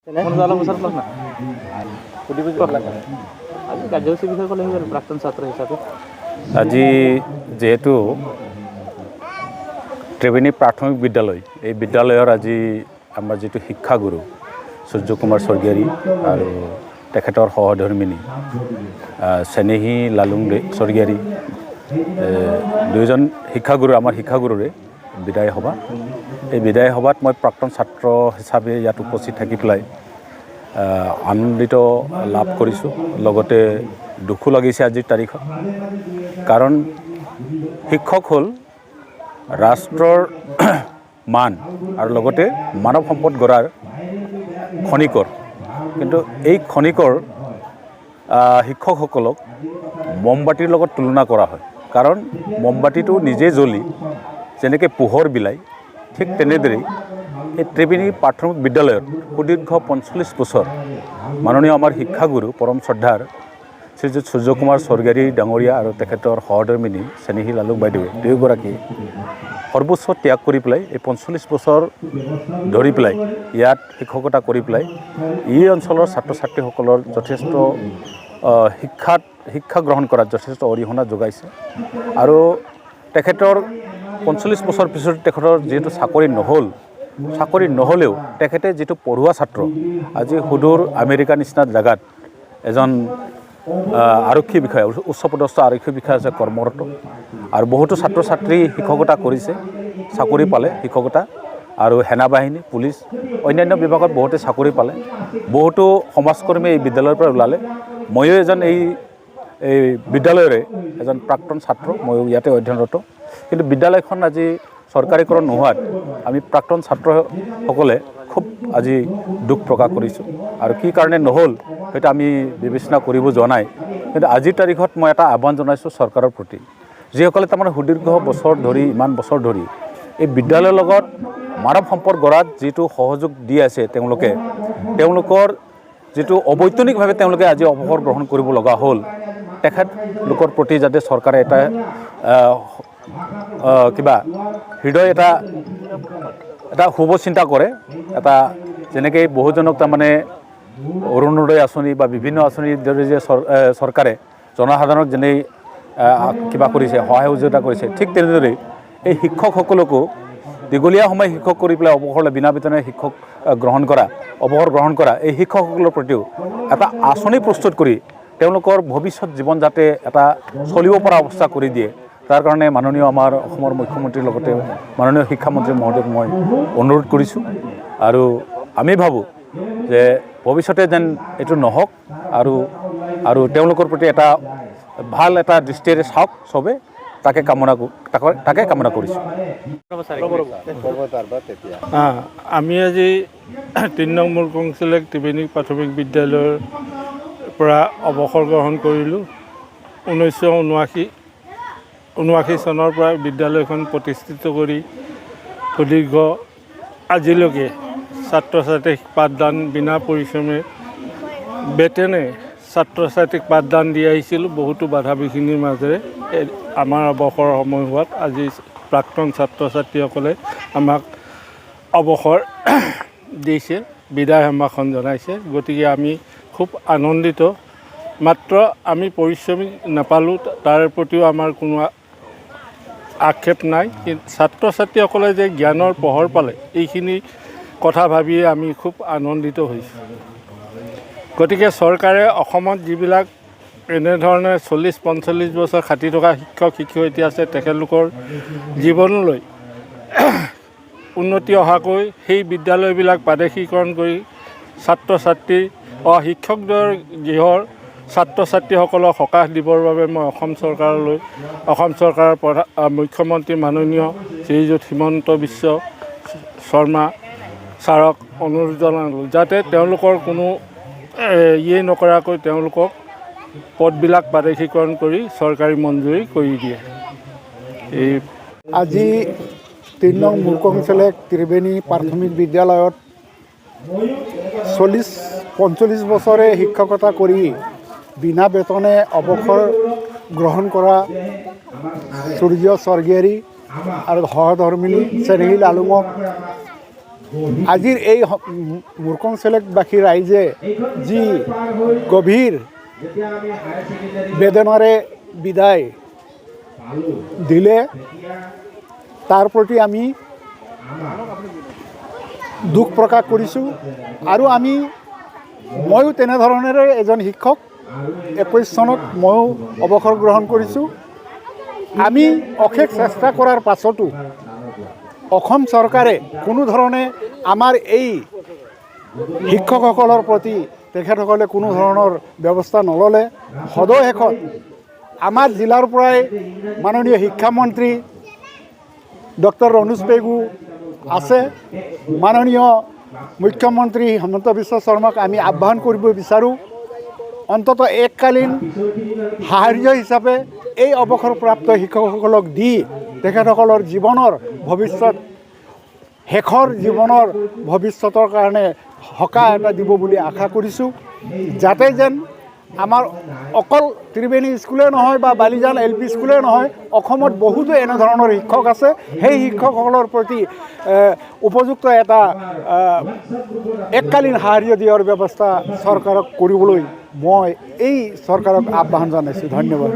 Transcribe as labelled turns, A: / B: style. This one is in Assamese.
A: আজি যেহেতু ত্ৰিবেণী প্ৰাথমিক বিদ্যালয় এই বিদ্যালয়ৰ আজি আমাৰ যেটো শিক্ষাগুৰু সূৰ্য কুমাৰ স্বৰ্গীয়াৰী আৰু তেখেতৰ সহধৰ্মিনী স্নেহী লালুং স্বৰ্গীয়াৰী দুইজন শিক্ষাগুৰু আমাৰ শিক্ষাগুৰুৰে বিদায় সভা এই বিদায় সভাত মই প্ৰাক্তন ছাত্ৰ হিচাপে ইয়াত উপস্থিত থাকি পেলাই আনন্দিত লাভ কৰিছোঁ লগতে দুখো লাগিছে আজিৰ তাৰিখত কাৰণ শিক্ষক হ'ল ৰাষ্ট্ৰৰ মান আৰু লগতে মানৱ সম্পদ গঢ়াৰ খনিকৰ কিন্তু এই খনিকৰ শিক্ষকসকলক মমবাতিৰ লগত তুলনা কৰা হয় কাৰণ মমবাতিটো নিজে জ্বলি যেনেকৈ পোহৰ বিলায় ঠিক তেনেদৰেই এই ত্ৰিবেণী প্ৰাথমিক বিদ্যালয়ত সুদীৰ্ঘ ৪৫ বছৰ মাননীয় আমাৰ শিক্ষাগুৰু পৰম শ্ৰদ্ধাৰ শ্ৰীযুত সূৰ্য কুমাৰ স্বৰ্গীয়াৰী ডাঙৰীয়া আৰু তেখেতৰ সহধৰ্মিনী স্নেহী লালুং বাইদেৱে দুয়োগৰাকী সৰ্বোচ্চ ত্যাগ কৰি পেলাই এই ৪৫ বছৰ ধৰি পেলাই ইয়াত শিক্ষকতা কৰি পেলাই এই অঞ্চলৰ ছাত্ৰ ছাত্ৰীসকলৰ যথেষ্ট শিক্ষা গ্ৰহণ কৰাত যথেষ্ট অৰিহণা যোগাইছে আৰু তেখেতৰ ৪৫ বছৰ পিছত তেখেতৰ যিহেতু চাকৰি নহ'লেও তেখেতে যিটো পঢ়ুৱা ছাত্ৰ আজি সুদূৰ আমেৰিকা নিচিনা জেগাত এজন আৰক্ষী বিষয়া উচ্চপদস্থ আৰক্ষী বিষয়া আছে কৰ্মৰত আৰু বহুতো ছাত্ৰ ছাত্ৰী শিক্ষকতা কৰিছে চাকৰি পালে শিক্ষকতা আৰু সেনা বাহিনী পুলিচ অন্যান্য বিভাগত বহুতে চাকৰি পালে বহুতো সমাজকৰ্মী এই বিদ্যালয়ৰ পৰা ওলালে ময়ো এজন এই বিদ্যালয়ৰে এজন প্ৰাক্তন ছাত্ৰ ময়ো ইয়াতে অধ্যয়নৰত কিন্তু বিদ্যালয়খন আজি চৰকাৰীকৰণ নোহোৱাত আমি প্ৰাক্তন ছাত্ৰসকলে খুব আজি দুখ প্ৰকাশ কৰিছোঁ আৰু কি কাৰণে নহ'ল সেইটো আমি বিবেচনা কৰিব যোৱা নাই কিন্তু আজিৰ তাৰিখত মই এটা আহ্বান জনাইছোঁ চৰকাৰৰ প্ৰতি যিসকলে তাৰমানে সুদীৰ্ঘ বছৰ ধৰি ইমান বছৰ ধৰি এই বিদ্যালয়ৰ লগত মানৱ সম্পদ গঢ়াত যিটো সহযোগ দি আছে তেওঁলোকৰ যিটো অবৈতনিকভাৱে তেওঁলোকে আজি অৱসৰ গ্ৰহণ কৰিব লগা হ'ল তেখেতলোকৰ প্ৰতি যাতে চৰকাৰে এটা কিবা হৃদয় এটা শুভ চিন্তা কৰে এটা যেনেকৈ বহুজনক তাৰমানে অৰুণোদয় আঁচনি বা বিভিন্ন আঁচনিৰ দৰে যে চৰকাৰে জনসাধাৰণক যেনে কিবা কৰিছে সহায় সহযোগিতা কৰিছে ঠিক তেনেদৰে এই শিক্ষকসকলকো দীঘলীয়া সময় শিক্ষক কৰি পেলাই অৱসৰ বিনা বেতনে শিক্ষক অৱসৰ গ্ৰহণ কৰা এই শিক্ষকসকলৰ প্ৰতিও এটা আঁচনি প্ৰস্তুত কৰি তেওঁলোকৰ ভৱিষ্যত জীৱন যাতে এটা চলিব পৰা অৱস্থা কৰি দিয়ে তাৰ কাৰণে মাননীয় আমাৰ অসমৰ মুখ্যমন্ত্ৰীৰ লগতে মাননীয় শিক্ষামন্ত্ৰী মহোদয়ক মই অনুৰোধ কৰিছোঁ আৰু আমি ভাবোঁ যে ভৱিষ্যতে যেন এইটো নহওক আৰু তেওঁলোকৰ প্ৰতি এটা ভাল এটা দৃষ্টিৰে চাওক চবে তাকে কামনা কৰিছোঁ
B: আমি আজি ৩ নং মুৰকং চেলেক ত্ৰিবেণী প্ৰাথমিক বিদ্যালয়ৰ পৰা অৱসৰ গ্ৰহণ কৰিলোঁ 1979 চনৰ পৰা বিদ্যালয়খন প্ৰতিষ্ঠিত কৰি সুদীৰ্ঘ আজিলৈকে ছাত্ৰ ছাত্ৰীক পাঠদান বিনা পৰিশ্ৰমে বেতনে ছাত্ৰ ছাত্ৰীক পাঠদান দি আহিছিলোঁ বহুতো বাধা বিঘিনিৰ মাজেৰে আমাৰ অৱসৰ সময় হোৱাত আজি প্ৰাক্তন ছাত্ৰ ছাত্ৰীসকলে আমাক অৱসৰ দিছে বিদায় সম্ভাষণ জনাইছে গতিকে আমি খুব আনন্দিত মাত্ৰ আমি পৰিশ্ৰমী নাপালোঁ তাৰ প্ৰতিও আমাৰ কোনো আক্ষেপ নাই কিন্তু ছাত্ৰ ছাত্ৰীসকলে যে জ্ঞানৰ পোহৰ পালে এইখিনি কথা ভাবিয়ে আমি খুব আনন্দিত হৈছোঁ গতিকে চৰকাৰে অসমত যিবিলাক এনেধৰণে 40-45 বছৰ খাটি থকা শিক্ষক শিক্ষয়িত্ৰী আছে তেখেতলোকৰ জীৱনলৈ উন্নতি অহাকৈ সেই বিদ্যালয়বিলাক প্ৰাদেশিকৰণ কৰি ছাত্ৰ ছাত্ৰী শিক্ষকদ্বয়ৰ গৃহৰ ছাত্ৰ ছাত্ৰীসকলক সকাহ দিবৰ বাবে মই অসম চৰকাৰৰ মুখ্যমন্ত্ৰী মাননীয় শ্ৰীযুত হিমন্ত বিশ্ব শৰ্মা ছাৰক অনুৰোধ জনালোঁ যাতে তেওঁলোকৰ কোনো নকৰাকৈ তেওঁলোকক পদবিলাক প্ৰাদেশিকৰণ কৰি চৰকাৰী মঞ্জুৰি কৰি দিয়ে
C: আজি 3 নং মুৰকং চেলেক ত্ৰিবেণী প্ৰাথমিক বিদ্যালয়ত 45 বছৰে শিক্ষকতা কৰি বিনা বেতনে অৱসৰ গ্ৰহণ কৰা সূৰ্য স্বৰ্গীয়াৰী আৰু সহধৰ্মিনী স্নেহী লালুঙক আজিৰ এই মুৰ্কং চেলেকবাসী ৰাইজে যি গভীৰ বেদনাৰে বিদায় দিলে তাৰ প্ৰতি আমি দুখ প্ৰকাশ কৰিছোঁ। আৰু ময়ো তেনেধৰণেৰে এজন শিক্ষক 21 চনত ময়ো অৱসৰ গ্ৰহণ কৰিছোঁ। আমি অশেষ চেষ্টা কৰাৰ পাছতো অসম চৰকাৰে কোনো ধৰণে আমাৰ এই শিক্ষকসকলৰ প্ৰতি তেখেতসকলে কোনো ধৰণৰ ব্যৱস্থা নল'লে। সদশেষত আমাৰ জিলাৰ পৰাই মাননীয় শিক্ষামন্ত্ৰী ডক্টৰ ৰণোজ পেগু আছে, মাননীয় মুখ্যমন্ত্ৰী হিমন্ত বিশ্ব শৰ্মাক আমি আহ্বান কৰিব বিচাৰোঁ, অন্ততঃ এককালীন সাহাৰ্য হিচাপে এই অৱসৰপ্ৰাপ্ত শিক্ষকসকলক দি তেখেতসকলৰ জীৱনৰ ভৱিষ্যত শেষৰ জীৱনৰ ভৱিষ্যতৰ কাৰণে সকাহ এটা দিব বুলি আশা কৰিছোঁ, যাতে যেন আমাৰ অকল ত্ৰিবেণী স্কুলে নহয় বা বালিজান LP স্কুলে নহয়, অসমত বহুতো এনেধৰণৰ শিক্ষক আছে। সেই শিক্ষকসকলৰ প্ৰতি উপযুক্ত এটা এককালীন সাহাৰ্য দিয়াৰ ব্যৱস্থা চৰকাৰক কৰিবলৈ মই এই চৰকাৰক আহ্বান জনাইছোঁ। ধন্যবাদ।